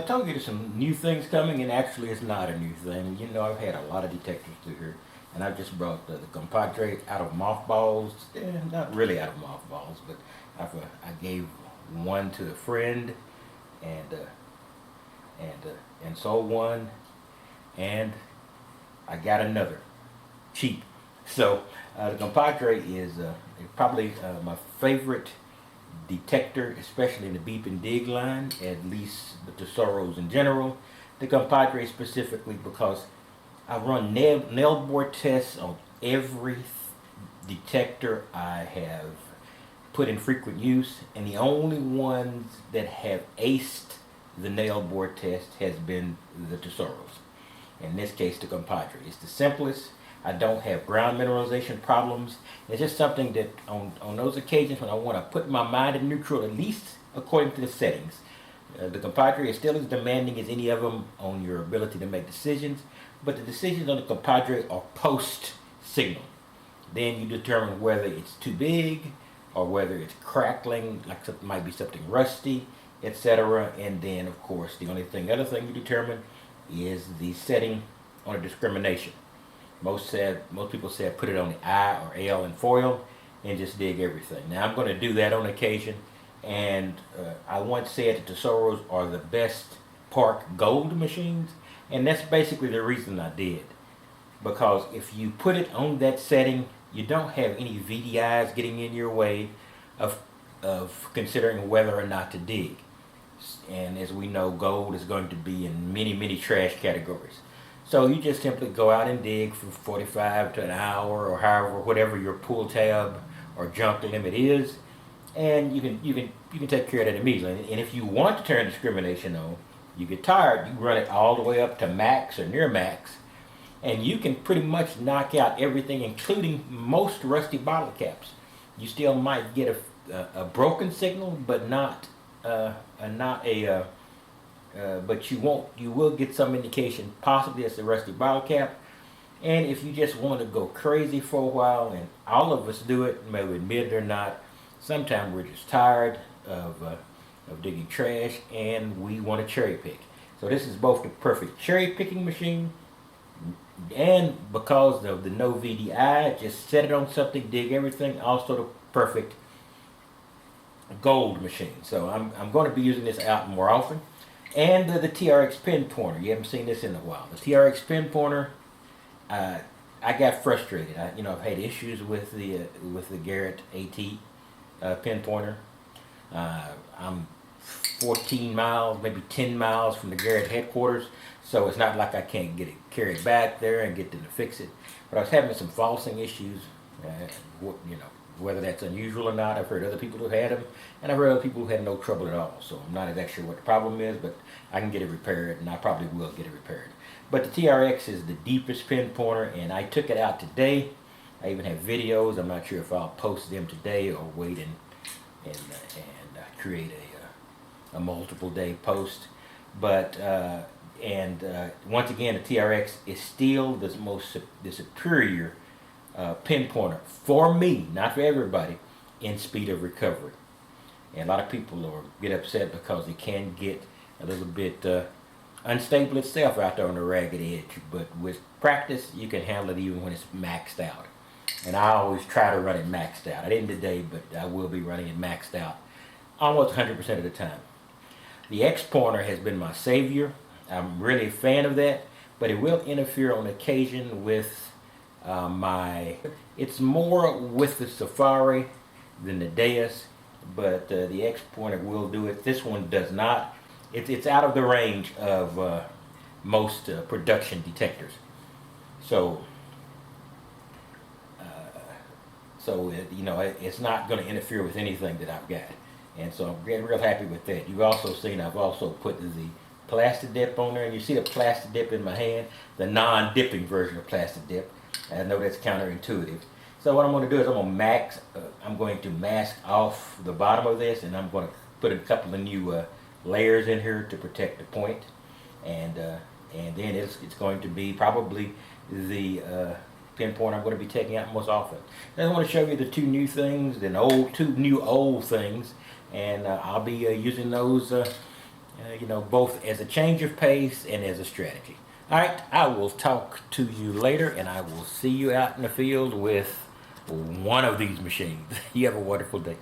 told you there's some new things coming, and actually it's not a new thing. You know, I've had a lot of detectors through here, and I've just brought the Compadre out of mothballs. Not really out of mothballs, but I gave one to a friend, and sold one, and I got another cheap. So the Compadre is probably my favorite detector, especially in the beep and dig line, at least the Tesoros in general. The Compadre specifically because I run nail bore tests on every detector I have put in frequent use, and the only ones that have aced the nail bore test has been the Tesoros. In this case, the Compadre. It's the simplest. I don't have ground mineralization problems. It's just something that on those occasions when I want to put my mind in neutral, at least according to the settings, the Compadre is still as demanding as any of them on your ability to make decisions, but the decisions on the Compadre are post-signal. Then you determine whether it's too big or whether it's crackling, like something might be something rusty, etc. And then, of course, the other thing you determine is the setting on a discrimination. Most people said put it on the I or L in foil and just dig everything. Now I'm going to do that on occasion, and I once said that the Tesoros are the best park gold machines, and that's basically the reason I did. Because if you put it on that setting, you don't have any VDIs getting in your way of considering whether or not to dig. And as we know, gold is going to be in many trash categories. So you just simply go out and dig for 45 to an hour or however, whatever your pull tab or junk limit is, and you can take care of that immediately. And if you want to turn discrimination on, you get tired, you run it all the way up to max or near max, and you can pretty much knock out everything, including most rusty bottle caps. You still might get a broken signal, but but you will get some indication possibly it's a rusty bottle cap. And if you just want to go crazy for a while, and all of us do it, maybe admit it or not, sometimes we're just tired of digging trash and we want to cherry pick. So this is both the perfect cherry picking machine, and because of the no VDI, just set it on something, dig everything, also the perfect gold machine. So I'm going to be using this out more often. And the TRX pin pointer. You haven't seen this in a while. The TRX pin pointer, I got frustrated. I've had issues with the Garrett AT pin pointer. I'm 14 miles, maybe 10 miles from the Garrett headquarters, so it's not like I can't get it carried back there and get them to fix it. But I was having some falsing issues. Whether that's unusual or not. I've heard other people who had them, and I've heard other people who had no trouble at all. So I'm not exactly sure what the problem is, but I can get it repaired, and I probably will get it repaired. But the TRX is the deepest pin pointer, and I took it out today. I even have videos. I'm not sure if I'll post them today or wait and create a multiple day post. But once again, the TRX is still the superior pin pointer for me, not for everybody, in speed of recovery. And a lot of people get upset because it can get a little bit unstable itself out there on the ragged edge. But with practice, you can handle it even when it's maxed out. And I always try to run it maxed out. I didn't today, but I will be running it maxed out almost 100% of the time. The X pointer has been my savior. I'm really a fan of that, but it will interfere on occasion with it's more with the Safari than the Deus, but the X pointer will do it. This one does not. It's out of the range of most production detectors. So it's not going to interfere with anything that I've got, and so I'm getting real happy with that. You've also seen I've also put the plastic dip on there, and you see the plastic dip in my hand, the non-dipping version of plastic dip. I know that's counterintuitive. So what I'm going to do is I'm going to mask off the bottom of this, and I'm going to put a couple of new layers in here to protect the point, and then it's going to be probably the pinpoint I'm going to be taking out most often. Then I want to show you the two new things, two new old things, and I'll be using those you know, both as a change of pace and as a strategy. All right, I will talk to you later, and I will see you out in the field with one of these machines. You have a wonderful day.